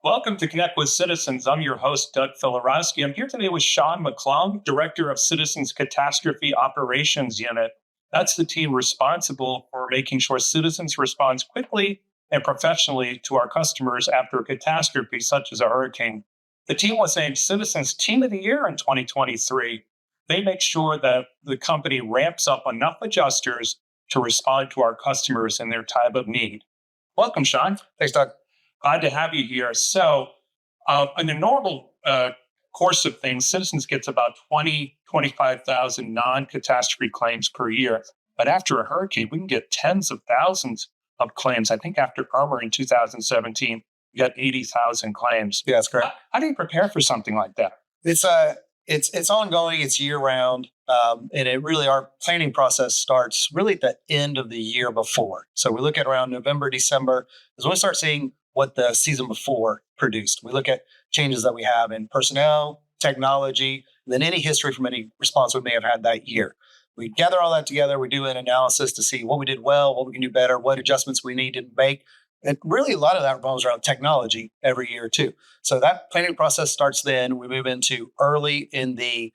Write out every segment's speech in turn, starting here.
Welcome to Connect with Citizens. I'm your host, Doug Filaroski. I'm here today with Sean McClung, Director of Citizens Catastrophe Operations Unit. That's the team responsible for making sure citizens respond quickly and professionally to our customers after a catastrophe such as a hurricane. The team was named Citizens Team of the Year in 2023. They make sure that the company ramps up enough adjusters to respond to our customers in their time of need. Welcome, Sean. Thanks, Doug. Glad to have you here. So, in the normal course of things, Citizens gets about 25,000 non-catastrophe claims per year. But after a hurricane, we can get tens of thousands of claims. I think after Irma in 2017, we got 80,000 claims. Yeah, that's correct. How do you prepare for something like that? It's ongoing. It's year round, and our planning process starts really at the end of the year before. So we look at around November, December is when we start seeing what the season before produced. We look at changes that we have in personnel, technology, and then any history from any response we may have had that year. We gather all that together. We do an analysis to see what we did well, what we can do better, what adjustments we need to make. And really, a lot of that revolves around technology every year, too. So that planning process starts then. We move into early in the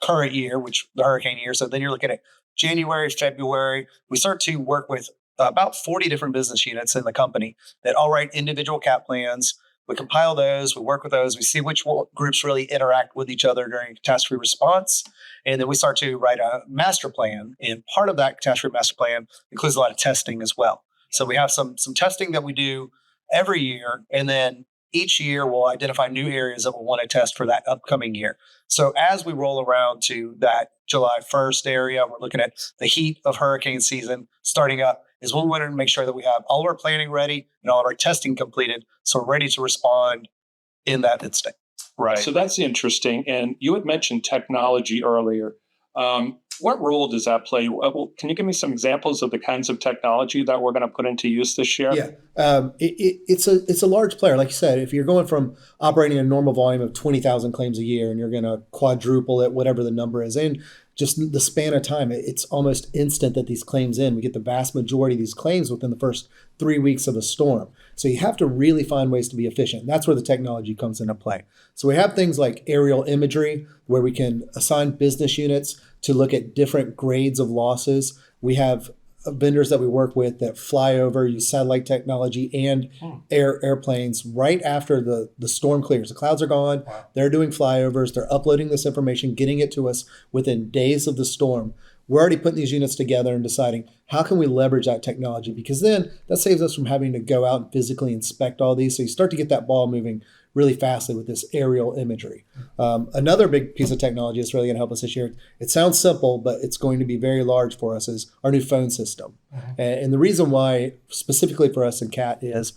current year, which the hurricane year. So then you're looking at January, February. We start to work with about 40 different business units in the company that all write individual CAT plans. We compile those, we work with those, we see which groups really interact with each other during catastrophe response. And then we start to write a master plan. And part of that catastrophe master plan includes a lot of testing as well. So we have some testing that we do every year. And then each year we'll identify new areas that we'll want to test for that upcoming year. So as we roll around to that July 1st area, we're looking at the heat of hurricane season starting up, is when we want to make sure that we have all of our planning ready and all of our testing completed, so we're ready to respond in that instant. Right. So that's interesting. And you had mentioned technology earlier. What role does that play? Can you give me some examples of the kinds of technology that we're going to put into use this year? Yeah, it's a large player. Like you said, if you're going from operating a normal volume of 20,000 claims a year and you're going to quadruple it, whatever the number is, in just the span of time, it's almost instant that these claims in. We get the vast majority of these claims within the first 3 weeks of a storm. So you have to really find ways to be efficient. That's where the technology comes into play. So we have things like aerial imagery where we can assign business units to look at different grades of losses. We have vendors that we work with that fly over, use satellite technology and airplanes right after the storm clears. The clouds are gone. Wow. They're doing flyovers. They're uploading this information, getting it to us within days of the storm. We're already putting these units together and deciding how can we leverage that technology, because then that saves us from having to go out and physically inspect all these. So you start to get that ball moving really fastly with this aerial imagery. Another big piece of technology that's really going to help us this year, it sounds simple, but it's going to be very large for us, is our new phone system. And the reason why specifically for us in CAT is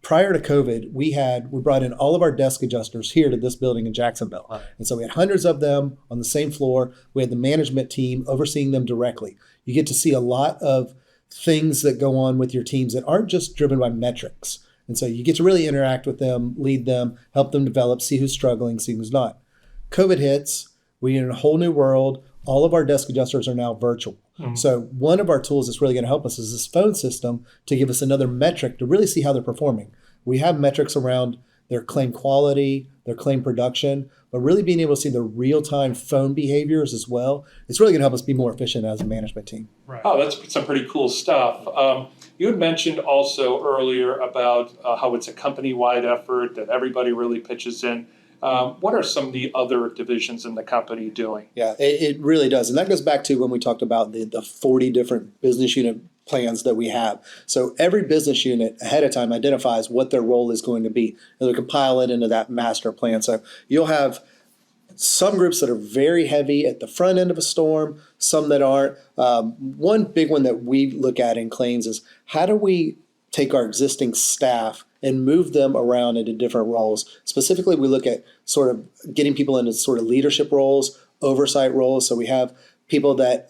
prior to COVID, we brought in all of our desk adjusters here to this building in Jacksonville. Wow. And so we had hundreds of them on the same floor. We had the management team overseeing them directly. You get to see a lot of things that go on with your teams that aren't just driven by metrics. And so you get to really interact with them, lead them, help them develop, see who's struggling, see who's not. COVID hits, we're in a whole new world. All of our desk adjusters are now virtual. Mm-hmm. So one of our tools that's really going to help us is this phone system to give us another metric to really see how they're performing. We have metrics around their claim quality, their claim production, but really being able to see the real-time phone behaviors as well. It's really going to help us be more efficient as a management team. Right. Oh, that's some pretty cool stuff. You had mentioned also earlier about how it's a company-wide effort, that everybody really pitches in. What are some of the other divisions in the company doing? Yeah, it really does. And that goes back to when we talked about the 40 different business unit plans that we have. So every business unit ahead of time identifies what their role is going to be, and they compile it into that master plan. So you'll have some groups that are very heavy at the front end of a storm, some that aren't. One big one that we look at in claims is how do we take our existing staff and move them around into different roles. Specifically, we look at sort of getting people into sort of leadership roles, oversight roles. So we have people that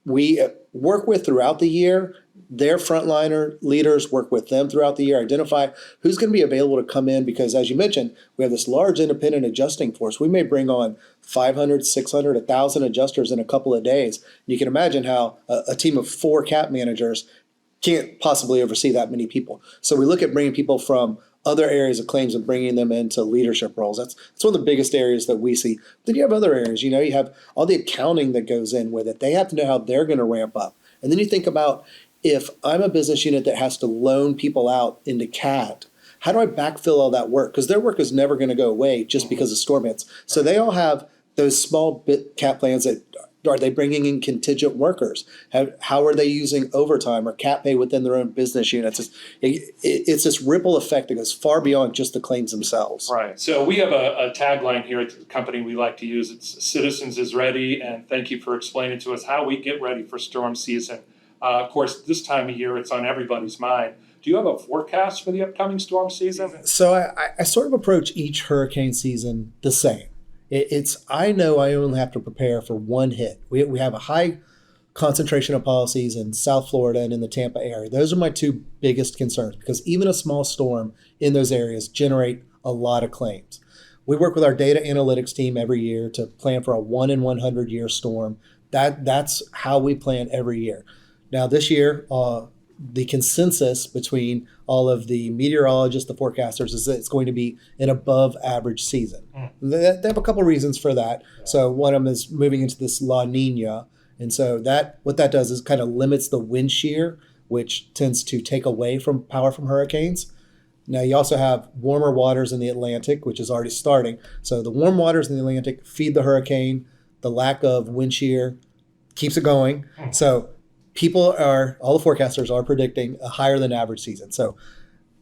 we work with throughout the year. Their frontliner leaders work with them throughout the year, identify who's going to be available to come in, because as you mentioned, we have this large independent adjusting force. We may bring on 500, 600, 1,000 adjusters in a couple of days. You can imagine how a team of 4 CAT managers can't possibly oversee that many people. So we look at bringing people from other areas of claims and bringing them into leadership roles. That's one of the biggest areas that we see. Then you have other areas. You have all the accounting that goes in with it. They have to know how they're going to ramp up. And then you think about, if I'm a business unit that has to loan people out into CAT, how do I backfill all that work? Because their work is never going to go away just because of storm hits. So they all have those small CAT plans. That are they bringing in contingent workers? How are they using overtime or CAT pay within their own business units? It's this ripple effect that goes far beyond just the claims themselves. Right. So we have a tagline here at the company we like to use. It's Citizens is Ready, and thank you for explaining to us how we get ready for storm season. Of course, this time of year, it's on everybody's mind. Do you have a forecast for the upcoming storm season? So I sort of approach each hurricane season the same. I know I only have to prepare for one hit. We have a high concentration of policies in South Florida and in the Tampa area. Those are my two biggest concerns, because even a small storm in those areas generate a lot of claims. We work with our data analytics team every year to plan for a 1 in 100 year storm. That's how we plan every year. Now this year, the consensus between all of the meteorologists, the forecasters, is that it's going to be an above average season. They have a couple of reasons for that. So one of them is moving into this La Nina. And so what that does is kind of limits the wind shear, which tends to take away from power from hurricanes. Now you also have warmer waters in the Atlantic, which is already starting. So the warm waters in the Atlantic feed the hurricane. The lack of wind shear keeps it going. So all the forecasters are predicting a higher than average season. So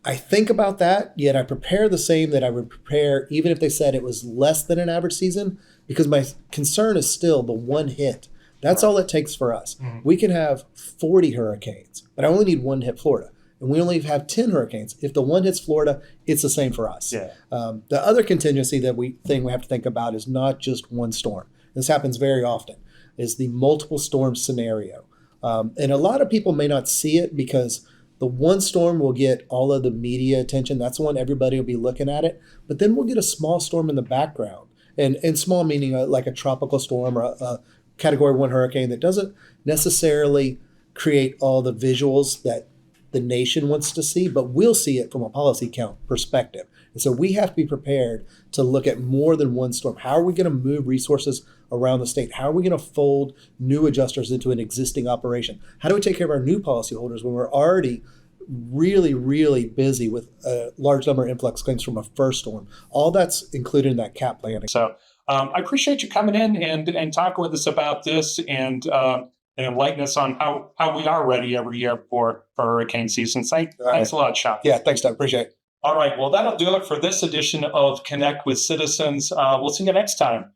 I think about that, yet I prepare the same that I would prepare even if they said it was less than an average season, because my concern is still the one hit. That's all it takes for us. We can have 40 hurricanes, but I only need one hit Florida. And we only have 10 hurricanes. If the one hits Florida, it's the same for us. Yeah. The other contingency that we have to think about is not just one storm. This happens very often, is the multiple storm scenario. And a lot of people may not see it because the one storm will get all of the media attention. That's the one everybody will be looking at it. But then we'll get a small storm in the background. And small meaning like a tropical storm or a Category 1 hurricane that doesn't necessarily create all the visuals that the nation wants to see, but we'll see it from a policy count perspective. And so we have to be prepared to look at more than one storm. How are we going to move resources around the state? How are we going to fold new adjusters into an existing operation? How do we take care of our new policyholders when we're already really, really busy with a large number of influx claims from a first storm? All that's included in that CAT planning. So I appreciate you coming in and talking with us about this and enlighten us on how we are ready every year for hurricane season. Thanks a lot, Sean. Yeah, thanks, Doug. Appreciate it. All right. Well, that'll do it for this edition of Connect with Citizens. We'll see you next time.